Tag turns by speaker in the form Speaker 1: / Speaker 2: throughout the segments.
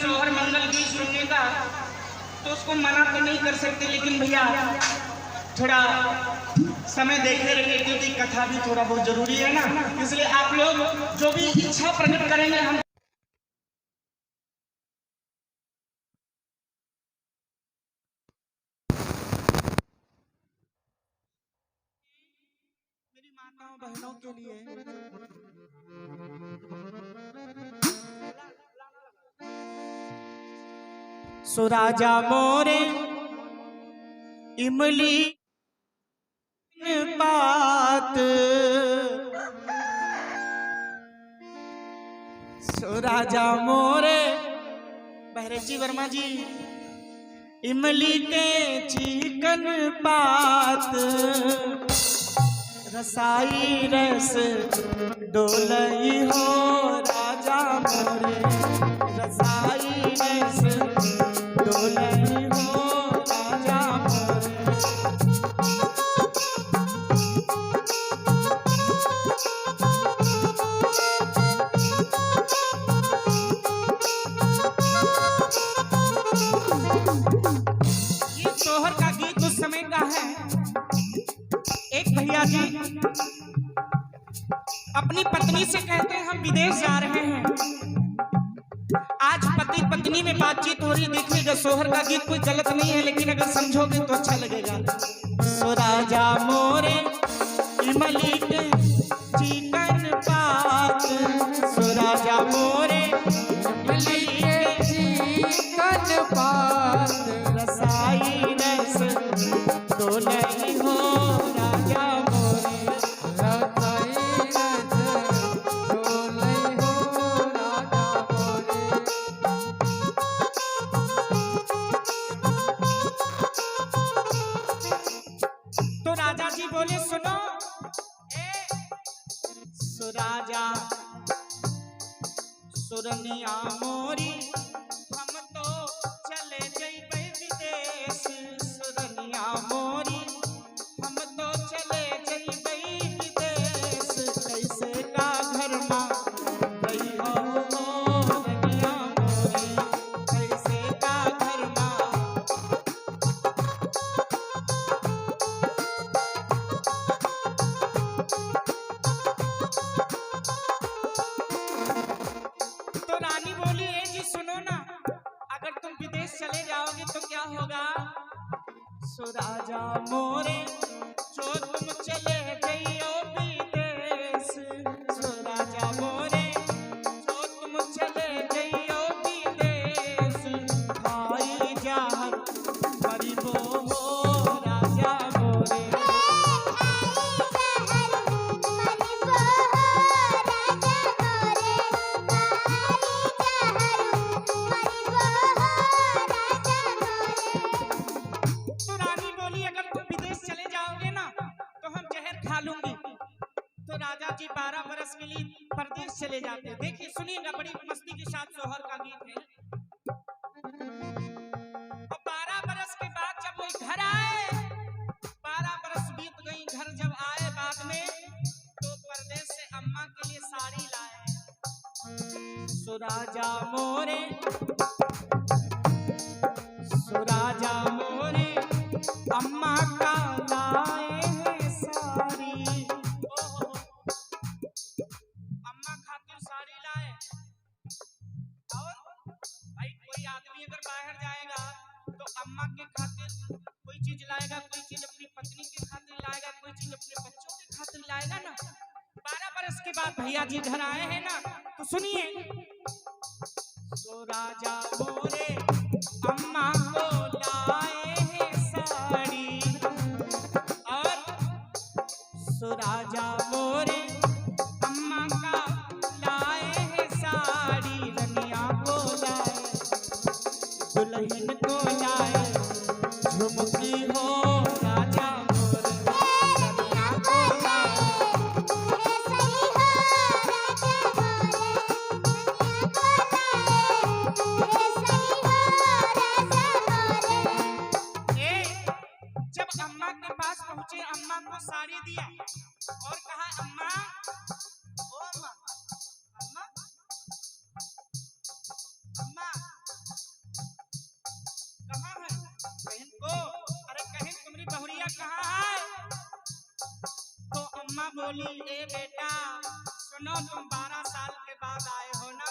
Speaker 1: सोहर मंगल गीत सुनने तो उसको मना तो नहीं कर सकते, लेकिन भैया थोड़ा समय देखते रहिए क्योंकि कथा भी थोड़ा बहुत जरूरी है ना, इसलिए आप लोग जो भी इच्छा प्रकट करेंगे हम मेरी माताओं बहनों के लिए सो राजा मोरे इमली बात सो राजा मोरे बहरेजी वर्मा जी इमली के चिकन पात रसाई रस डोलई हो राजा मोरे रसाई रस डोलई हो राजा मोरे। ये सोहर का गीत उस समय का है। एक भैया जी अपनी पत्नी से कहते हैं हम विदेश जा रहे हैं, आज पति पत्नी में बातचीत हो रही है। देखिएगा सोहर का गीत कोई गलत नहीं है, लेकिन अगर समझोगे तो अच्छा लगेगा। सो राजा मोरे इमली के चिकन पात सो राजा मोरे इमली के चिकन पात रसाई रस डोलई हो राजा मोरे रसाई रस डोलई हो राजा मोरे। तो राजा जी बोले सुनो सो राजा सुरनिया मोरी हम तो चले जइबै विदेश सुरनिया मोरी हम तो चले जइबै विदेश कैसे का घर मां गई हो रनिया मोरी कैसे का घर मां। तो रानी बोली ए जी सुनो ना, अगर तुम विदेश चले जाओगे तो क्या होगा। सो राजा मोरे जो तुम चले जइयो विदेश सो राजा मोरे जो तुम चले जइयो विदेश भाई जहर मरिबो हो राजा मोरे। तो रानी बोली अगर तुम विदेश चले जाओगे ना तो हम जहर खा लूंगी। तो राजा जी 12 बरस के लिए परदेश चले जाते। देखिए सुनिएगा, बड़ी मस्ती के साथ सोहर का गीत है। और 12 बरस के बाद जब वो घर आए, 12 बरस बीत गई, घर जब आए बाद में तो परदेश से अम्मा के लिए साड़ी लाए। सो राजा मोरे सो राजा मोरे अम्मा का लाए हैं साड़ी ओहो अम्मा खातिर साड़ी लाए। और भाई कोई आदमी अगर बाहर जाएगा तो अम्मा के खातिर कोई चीज लाएगा, कोई चीज अपनी पत्नी के खातिर लाएगा, कोई चीज अपने बच्चों के खातिर लाएगा ना। 12 बरस के बाद भैया जी घर आए हैं ना, तो सुनिए सो राजा मोरे अम्मा को लाए हैं साड़ी और सो राजा मोरे अम्मा का लाए हैं साड़ी रनिया को लाए दुल्हन को लाए झुमकी हो राजा मोरे रनिया को लाए। जब अम्मा के पास पहुंचे, अम्मा को साड़ी दिया और कहा अम्मा ओ अम्मा अम्मा अम्मा बोली ए बेटा सुनो, तुम 12 साल के बाद आए हो ना,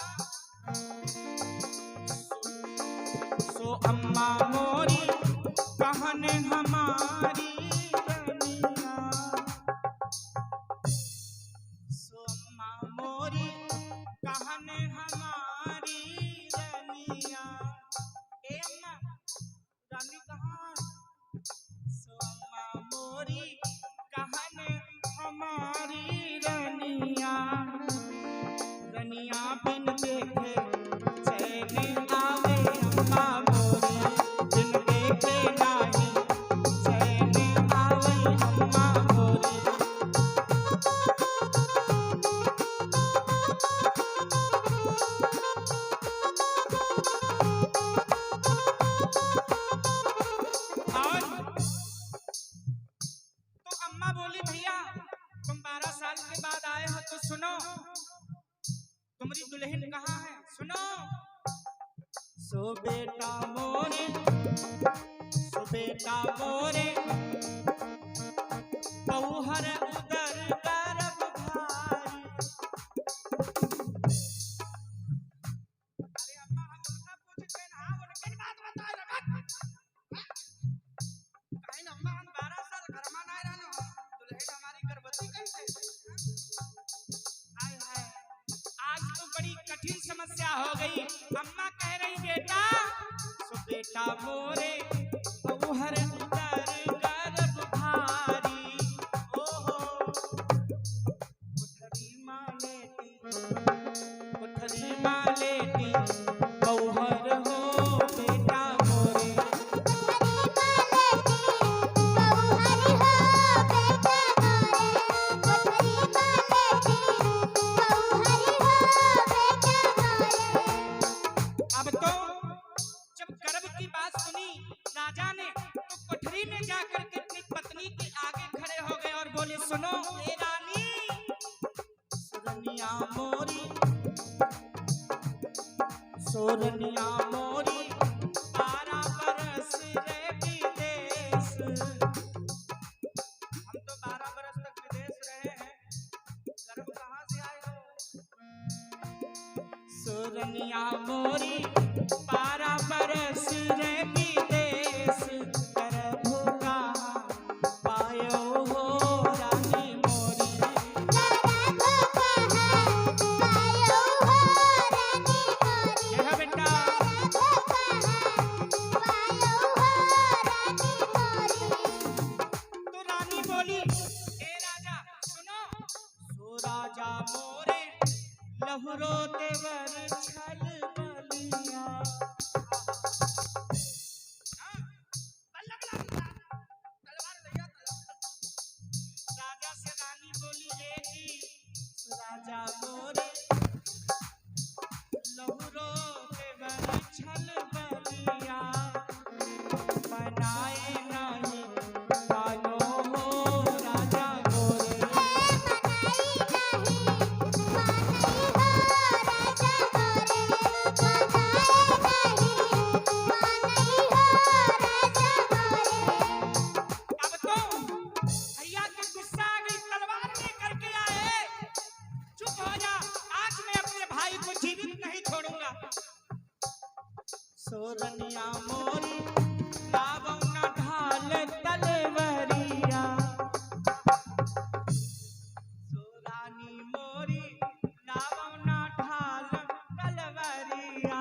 Speaker 1: सो अम्मा मोरी कहन हमारी रनिया, सो अम्मा मोरी कहन हमारी रनिया। ए अम्मा रानी कहाँ? सो अम्मा मोरी कहन हमारी रनिया, रनिया बिन देखे चैन आवे अम्मा मोरी, बिन देखे नाही चैन आवे अम्मा मोरी। और तो अम्मा बोली भैया तुम 12 साल के बाद आए हो तो सुनो, तुम्हारी दुल्हन कहाँ है? सुनो, सो बेटा मोरे, सो बेटा मोरे पौहर उदर गर्भ भारी। अरे अम्मा हम उनका पूछते हैं, हाँ उनकी बात बताए रखत कहीं अम्मा हम 12 साल घर में ना रहनो, दुल्हन हमारी गर्भवती कैसे? हाय हाय, आज तो बड़ी कठिन समस्या हो गई। अम्मा कह रही बेटा, सो बेटा मोरे पौहर उदर गर्भ भारी। ओहो कोठरी माँ लेटी, कोठरी माँ लेटी पौहर हो बेटा मोरे। अब तो जब गर्भ की बात सुनी राजा ने तो कोठरी में जाकर के अपनी पत्नी के आगे खड़े हो गए और बोले सुनो ए रानी, सोरनिया मोरी, सोरनिया मोरी 12 बरस रे विदेश, हम तो 12 बरस तक विदेश रहे हैं, गर्भ कहाँ से आए हो? सोरनिया मोरी 12 बरस रे विदेश, गर्भ कहाँ पायो हो रानी मोरी। ये है बेटा, तो रानी बोली ए राजा सुनो, सो राजा मोरे लहुरो तेवर छल बलिया। राजा से रानी बोली ए जी, राजा मोरे लहुरो तेवर छल बलिया, बनाए नहीं कानो हो राजा मोरे। अब तो भैया के गुस्सा आ गई, तलवार लेकर के आए, चुप हो जा, आज मैं अपने भाई को जीवित नहीं छोड़ूंगा। सोरनिया मोरी लावौ न ढाल तलवरिया, सोरानी मोरी लावौ न ढाल तलवरिया,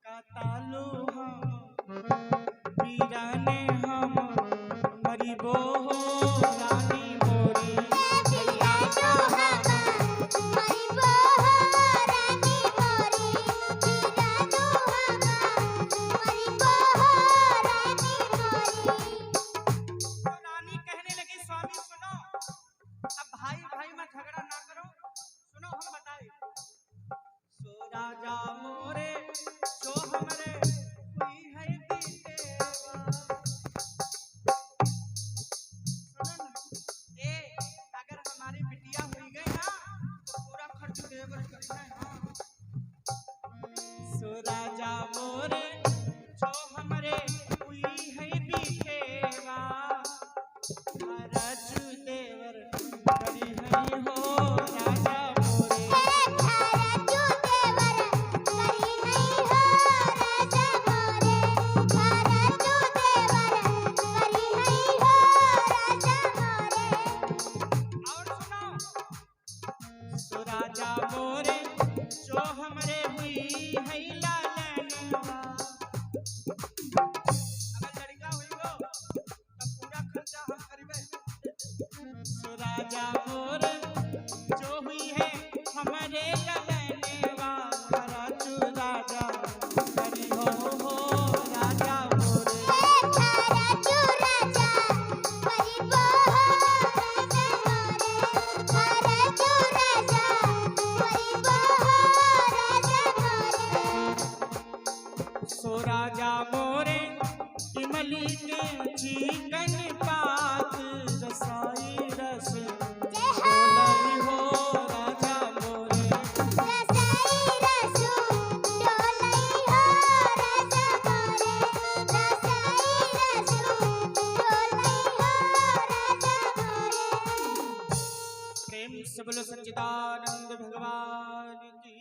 Speaker 1: कतालू हम वीरने हम मरिबो हो रानी मोरी। भैया कहाँ तो रानी कहने लगी स्वामी सुनो, अब भाई भाई में झगड़ा ना करो, सुनो हम बताए, सो राजा मोरे जो हमरे कोई है बीतेवा। सुनो ना, ए अगर हमारी बिटिया हुई गई ना तो पूरा खर्च देवर करना है। हाँ सो राजा मोरे जो हमरे कोई है बीतेवा, भरत देवर लैला लैनवा। अगर लड़का हुई हो तब पूरा खर्चा हम करिबे। सो राजा मोर जो हुई है हमारे ललनवा, राजू राजा हरि हो राजा मोर।
Speaker 2: राजू राजा हरि हो राजा मोरे, राजू राजा हरि हो राजा मोरे।
Speaker 1: सो राजा मोरे इमली के चिकन पात, रसाई रस डोलई हो राजा मोरे।
Speaker 2: रसाई रसू डोलई हो राजा मोरे, रसाई रसू डोलई हो राजा मोरे।
Speaker 1: प्रेम से बोलो सच्चिदानंद भगवान की।